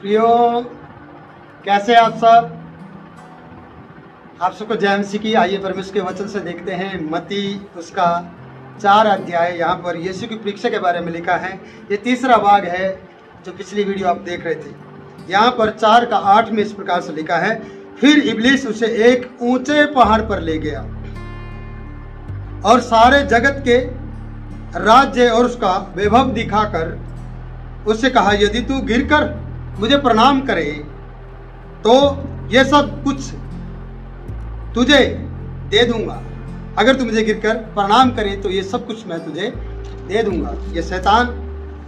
प्रियो, कैसे आप सब? आप सबको जय मसीह की। आइए परमेश्वर के वचन से देखते हैं मत्ती उसका 4 अध्याय। यहाँ पर यीशु की परीक्षा के बारे में लिखा है। ये तीसरा भाग है जो पिछली वीडियो आप देख रहे थे। यहाँ पर 4 का 8 में इस प्रकार से लिखा है, फिर इब्लीस उसे एक ऊंचे पहाड़ पर ले गया और सारे जगत के राज्य और उसका वैभव दिखाकर उससे कहा, यदि तू गिरकर मुझे प्रणाम करे तो ये सब कुछ तुझे दे दूंगा। अगर तू मुझे गिरकर प्रणाम करे तो ये सब कुछ मैं तुझे दे दूंगा। ये शैतान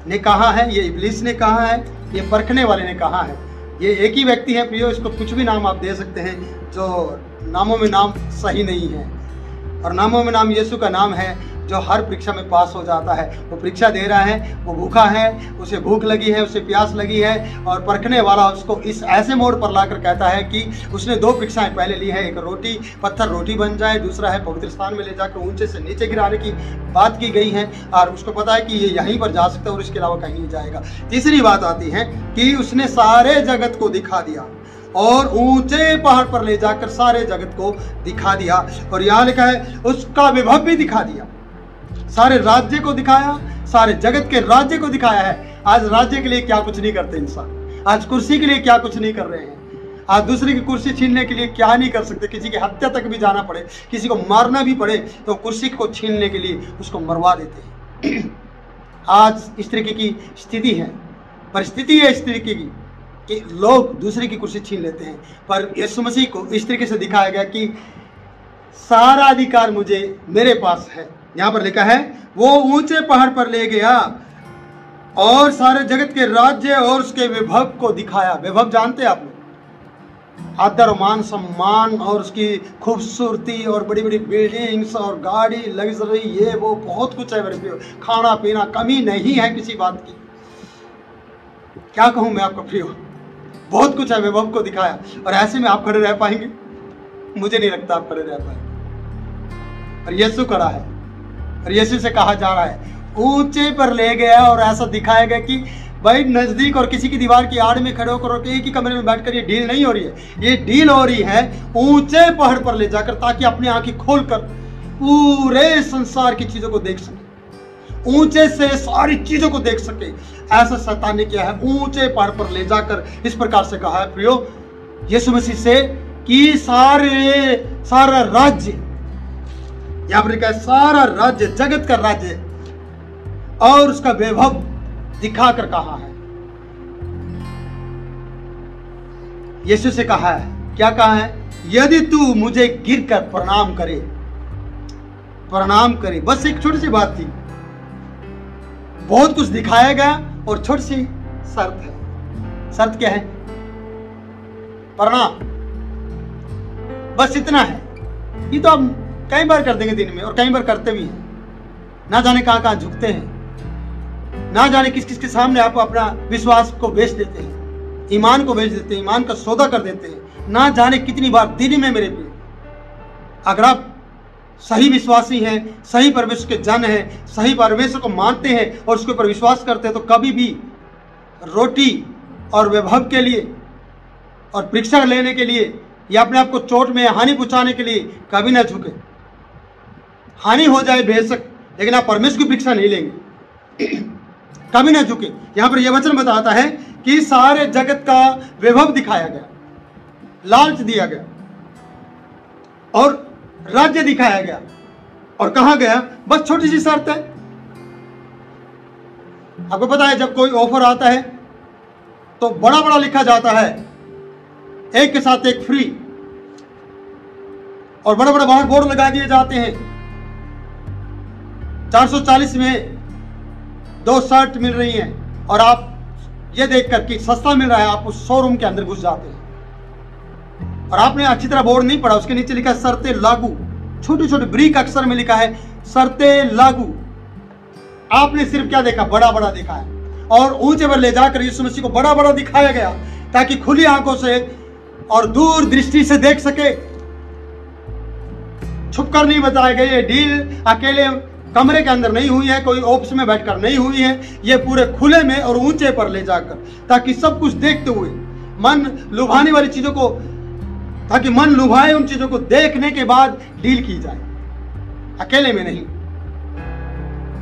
ने कहा है, ये इब्लीस ने कहा है, ये परखने वाले ने कहा है। ये एक ही व्यक्ति है प्रियो, इसको कुछ भी नाम आप दे सकते हैं जो नामों में नाम सही नहीं है। और नामों में नाम यीशु का नाम है जो हर परीक्षा में पास हो जाता है। वो परीक्षा दे रहा है, वो भूखा है, उसे भूख लगी है, उसे प्यास लगी है, और परखने वाला उसको इस ऐसे मोड़ पर लाकर कहता है कि उसने 2 परीक्षाएं पहले ली है। एक रोटी, पत्थर रोटी बन जाए, दूसरा है पवित्र स्थान में ले जाकर ऊंचे से नीचे गिराने की बात की गई है, और उसको पता है कि ये यहीं पर जा सकता है और इसके अलावा कहीं नहीं जाएगा। तीसरी बात आती है कि उसने सारे जगत को दिखा दिया और ऊंचे पहाड़ पर ले जाकर सारे जगत को दिखा दिया। और यहाँ लिखा है उसका विभव भी दिखा दिया, सारे राज्य को दिखाया, सारे जगत के राज्य को दिखाया है। आज राज्य के लिए क्या कुछ नहीं करते इंसान, आज कुर्सी के लिए क्या कुछ नहीं कर रहे हैं, आज दूसरे की कुर्सी छीनने के लिए क्या नहीं कर सकते। किसी की हत्या तक भी जाना पड़े, किसी को मारना भी पड़े तो कुर्सी को छीनने के लिए उसको मरवा देते हैं। आज इस तरीके की स्थिति है, परिस्थिति है इस तरीके की कि लोग दूसरे की कुर्सी छीन लेते हैं। पर यीशु मसीह को इस तरीके से दिखाया गया कि सारा अधिकार मेरे पास है। यहाँ पर लिखा है वो ऊंचे पहाड़ पर ले गया और सारे जगत के राज्य और उसके वैभव को दिखाया। वैभव जानते हैं आप लोग, आदर मान सम्मान और उसकी खूबसूरती और बड़ी बड़ी बिल्डिंग्स और गाड़ी, लग्जरी, ये वो बहुत कुछ है। खाना पीना कमी नहीं है किसी बात की। क्या कहूँ मैं आपको प्रियो, बहुत कुछ है, वैभव को दिखाया। और ऐसे में आप खड़े रह पाएंगे? मुझे नहीं लगता आप खड़े रह पाएंगे। और यीशु खड़ा है और यीशु से कहा जा रहा है ऊंचे पर ले गया और ऐसा दिखाया गया कि भाई नजदीक और किसी की दीवार की आड़ में खड़े होकर एक ही कमरे में बैठकर ये डील नहीं हो रही है, ये डील हो रही है ऊंचे पहाड़ पर ले जाकर, ताकि अपनी आंखें खोलकर पूरे संसार की चीजों को देख सके, ऊंचे से सारी चीजों को देख सके। ऐसा शैतान ने किया है, ऊंचे पहाड़ पर ले जाकर इस प्रकार से कहा है प्रियो यीशु मसीह से कि सारा राज्य, यहाँ पर लिखा है सारा राज्य, जगत का राज्य और उसका वैभव दिखाकर कहा है। यीशु से कहा है, क्या कहा है? यदि तू मुझे गिरकर प्रणाम करे। बस एक छोटी सी बात थी, बहुत कुछ दिखाया गया और छोटी सी शर्त है। शर्त क्या है? प्रणाम, बस इतना है। ये तो हम कई बार कर देंगे दिन में और कई बार करते भी हैं। ना जाने कहाँ कहाँ झुकते हैं, ना जाने किस किस के सामने आप अपना विश्वास को बेच देते हैं, ईमान को बेच देते हैं, ईमान का सौदा कर देते हैं। ना जाने कितनी बार दिन में मेरे पे, अगर आप सही विश्वासी हैं, सही परमेश्वर के जन हैं, सही परमेश्वर को मानते हैं और उसके ऊपर विश्वास करते हैं, तो कभी भी रोटी और वैभव के लिए और परीक्षा लेने के लिए या अपने आप को चोट में हानि पहुंचाने के लिए कभी ना झुके। हानि हो जाए बेशक, लेकिन आप परमेश्वर की परीक्षा नहीं लेंगे, कभी ना झुके। यहां पर यह वचन बताता है कि सारे जगत का वैभव दिखाया गया, लालच दिया गया और राज्य दिखाया गया। और कहा गया, बस छोटी सी शर्त है। आपको पता है जब कोई ऑफर आता है तो बड़ा बड़ा लिखा जाता है, एक के साथ एक फ्री, और बड़े बड़े बाहर बोर्ड लगा दिए जाते हैं। 440 में 2 शर्ट मिल रही हैं और आप ये देखकर कि सस्ता मिल रहा है, आप उस शोरूम के अंदर घुस जाते हैं और आपने अच्छी तरह बोर्ड नहीं पढ़ा। उसके नीचे लिखा है शर्तें लागू, छोटे छोटे ब्रीक अक्षर में लिखा है शर्तें लागू। आपने सिर्फ क्या देखा? बड़ा बड़ा देखा है। और ऊंचे पर ले जाकर यीशु मसीह को बड़ा बड़ा दिखाया गया ताकि खुली आंखों से और दूर दृष्टि से देख सके। छुपकर नहीं बताया गया। ये डील अकेले कमरे के अंदर नहीं हुई है, कोई ऑफिस में बैठकर नहीं हुई है, ये पूरे खुले में और ऊंचे पर ले जाकर, ताकि सब कुछ देखते हुए मन लुभाने वाली चीजों को, ताकि मन लुभाए उन चीजों को देखने के बाद डील की जाए, अकेले में नहीं।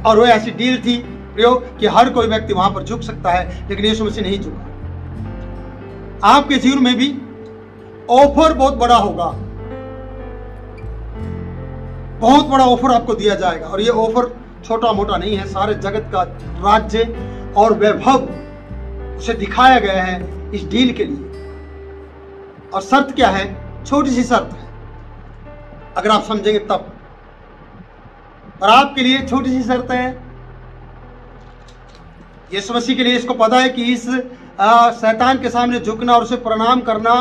और वो ऐसी डील थी प्रियो कि हर कोई व्यक्ति वहां पर झुक सकता है, लेकिन यीशु मसीह नहीं झुका। आपके जीवन में भी ऑफर बहुत बड़ा होगा, बहुत बड़ा ऑफर आपको दिया जाएगा, और ये ऑफर छोटा मोटा नहीं है, सारे जगत का राज्य और वैभव उसे दिखाया गया है इस डील के लिए। और शर्त क्या है? छोटी सी शर्त है, अगर आप समझेंगे तब। और आपके लिए छोटी सी शर्त है, यीशु मसीह के लिए इसको पता है कि इस शैतान के सामने झुकना और उसे प्रणाम करना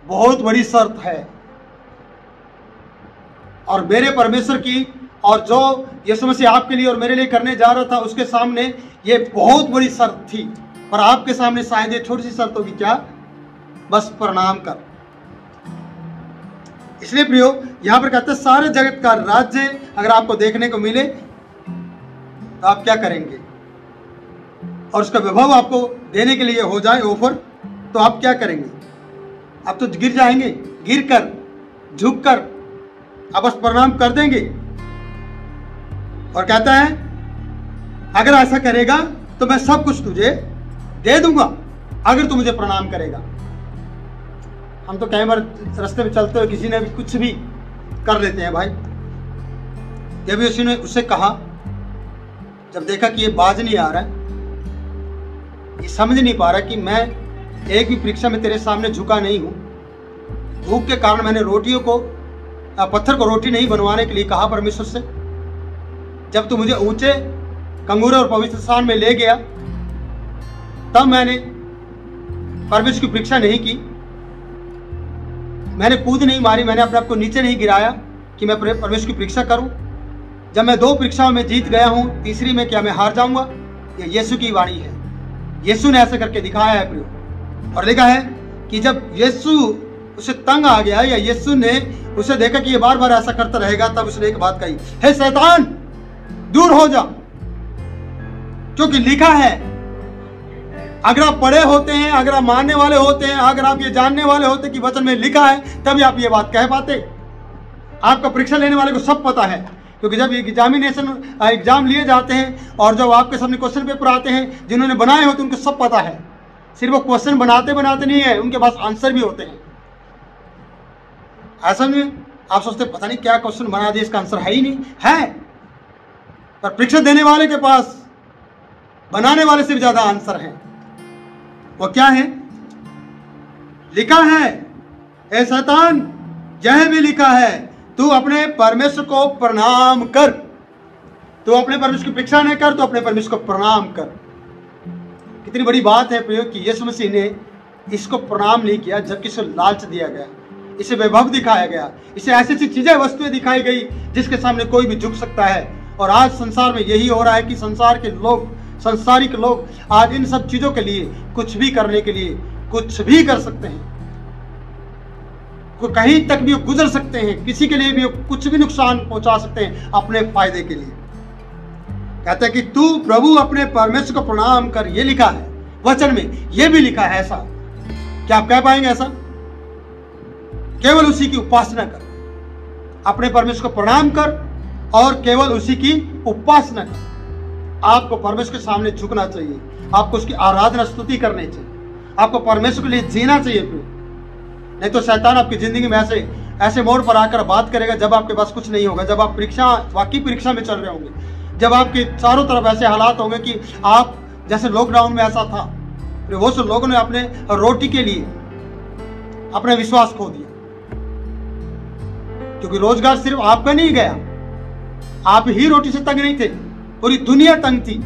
बहुत बड़ी शर्त है। और मेरे परमेश्वर की और जो यीशु मसीह आपके लिए और मेरे लिए करने जा रहा था, उसके सामने ये बहुत बड़ी शर्त थी। पर आपके सामने शायद ये छोटी सी शर्त होगी, क्या? बस प्रणाम कर। इसलिए प्रियो यहां पर कहते हैं सारे जगत का राज्य अगर आपको देखने को मिले तो आप क्या करेंगे? और उसका वैभव आपको देने के लिए हो जाए ऑफर, तो आप क्या करेंगे? आप तो गिर जाएंगे, गिर कर, झुक कर आप बस प्रणाम कर देंगे। और कहता है अगर ऐसा करेगा तो मैं सब कुछ तुझे दे दूंगा, अगर तू मुझे प्रणाम करेगा। हम तो कई बार रास्ते में चलते हुए किसी ने भी कुछ भी कर लेते हैं भाई। जब भी उसने उससे कहा, जब देखा कि ये बाज नहीं आ रहा है, ये समझ नहीं पा रहा कि मैं एक भी परीक्षा में तेरे सामने झुका नहीं हूं, भूख के कारण मैंने रोटियों को, पत्थर को रोटी नहीं बनवाने के लिए कहा परमेश्वर से। जब तू मुझे ऊंचे कंगूरे और पवित्र स्थान में ले गया, तब मैंने परमेश्वर की परीक्षा नहीं की, मैंने कूद नहीं मारी, मैंने अपने आप को नीचे नहीं गिराया कि मैं परमेश्वर की परीक्षा करूं। जब मैं 2 परीक्षाओं में जीत गया हूं, तीसरी में क्या मैं हार जाऊंगा? ये यीशु की वाणी है, यीशु ने ऐसा करके दिखाया है प्रियो। और लिखा है कि जब यीशु उसे तंग आ गया या यीशु ने उसे देखा कि ये बार बार ऐसा करता रहेगा, तब उसने एक बात कही, हे शैतान दूर हो जा, क्योंकि लिखा है। अगर आप पढ़े होते हैं, अगर आप मानने वाले होते हैं, अगर आप ये जानने वाले होते कि वचन में लिखा है, तभी आप ये बात कह पाते। आपका परीक्षा लेने वाले को सब पता है, क्योंकि जब एग्जाम लिए जाते हैं और जब आपके सामने क्वेश्चन पेपर आते हैं, जिन्होंने बनाए होते हैं उनको सब पता है। सिर्फ वो क्वेश्चन बनाते बनाते नहीं है, उनके पास आंसर भी होते हैं। ऐसा नहीं आप सोचते पता नहीं क्या क्वेश्चन बना दिया, इसका आंसर है ही नहीं, है। पर परीक्षा देने वाले के पास बनाने वाले से भी ज्यादा आंसर है। वो क्या है? लिखा है, हे शैतान, यह भी लिखा है, तू अपने परमेश्वर को प्रणाम कर। तू अपने परमेश्वर की परीक्षा नहीं कर, तो अपने परमेश्वर को प्रणाम कर। कितनी बड़ी बात है प्रियो कि यीशु मसीह ने इसको प्रणाम नहीं किया, जबकि इसे लालच दिया गया, इसे वैभव दिखाया गया, इसे ऐसी ऐसी चीजें, वस्तुएं दिखाई गई जिसके सामने कोई भी झुक सकता है। और आज संसार में यही हो रहा है कि संसार के लोग, संसारिक लोग आज इन सब चीजों के लिए, कुछ भी करने के लिए कुछ भी कर सकते हैं, कहीं तक भी गुजर सकते हैं, किसी के लिए भी कुछ भी नुकसान पहुंचा सकते हैं अपने फायदे के लिए। कहते हैं कि तू प्रभु अपने परमेश्वर को प्रणाम कर, ये लिखा है वचन में, ये भी लिखा है। ऐसा क्या आप कह पाएंगे? ऐसा केवल उसी की उपासना कर, अपने परमेश्वर को प्रणाम कर और केवल उसी की उपासना कर। आपको परमेश्वर के सामने झुकना चाहिए, आपको उसकी आराधना स्तुति करनी चाहिए, आपको परमेश्वर के लिए जीना चाहिए। नहीं तो शैतान आपकी जिंदगी में ऐसे मोड़ पर आकर बात करेगा जब आपके पास कुछ नहीं होगा, जब आप वाकई परीक्षा में चल रहे होंगे, जब आपके चारों तरफ ऐसे हालात होंगे कि आप, जैसे लॉकडाउन में ऐसा था, वो सब लोगों ने अपने रोटी के लिए अपना विश्वास खो दिया, क्योंकि रोजगार सिर्फ आपका नहीं गया, आप ही रोटी से तंग नहीं थे, पूरी दुनिया तंग थी,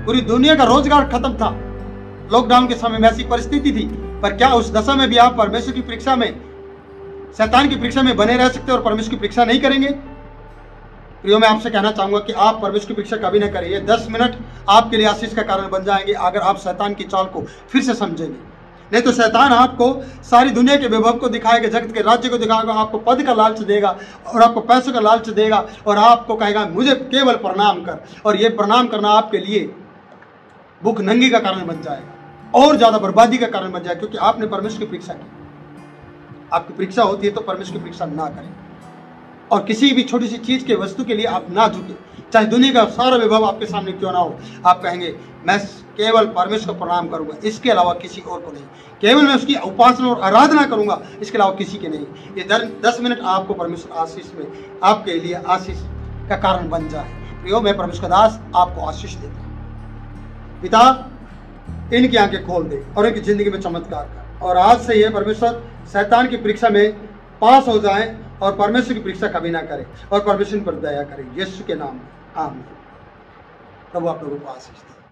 पूरी दुनिया का रोजगार खत्म था। लॉकडाउन के समय में ऐसी परिस्थिति थी। पर क्या उस दशा में भी आप परमेश्वर की परीक्षा में, शैतान की परीक्षा में बने रह सकते और परमेश्वर की परीक्षा नहीं करेंगे? प्रियो, मैं आपसे कहना चाहूंगा कि आप परमेश्वर की परीक्षा कभी न करिए। 10 मिनट आपके लिए आशीष का कारण बन जाएंगे अगर आप शैतान की चाल को फिर से समझेंगे। नहीं तो शैतान आपको सारी दुनिया के वैभव को दिखाएगा, जगत के राज्य को दिखाएगा, आपको पद का लालच देगा और आपको पैसों का लालच देगा और आपको कहेगा मुझे केवल प्रणाम कर, और ये प्रणाम करना आपके लिए भूख नंगी का कारण बन जाएगा और ज़्यादा बर्बादी का कारण बन जाएगा, क्योंकि आपने परमेश्वर की परीक्षा की। आपकी परीक्षा होती है तो परमेश्वर की परीक्षा ना करें, और किसी भी छोटी सी चीज़ के वस्तु के लिए आप ना झुके, चाहे दुनिया का सारा वैभव आपके सामने क्यों ना हो। आप कहेंगे मैं केवल परमेश्वर को प्रणाम करूंगा, इसके अलावा किसी और को नहीं, केवल मैं उसकी उपासना और आराधना करूंगा, इसके अलावा किसी के नहीं। ये 10 मिनट आपको परमेश्वर आशीष में आपके लिए आशीष का कारण बन जाए। प्रियो, मैं परमेश्वर दास आपको आशीष देता हूँ। पिता, इनकी आंखें खोल दे और इनकी जिंदगी में चमत्कार कर, और आज से ये परमेश्वर शैतान की परीक्षा में पास हो जाए और परमेश्वर की परीक्षा कभी ना करे और परमेश्वर पर दया करे। यीशु के नाम में आमीन। प्रभु आप लोगों को आशीष दे।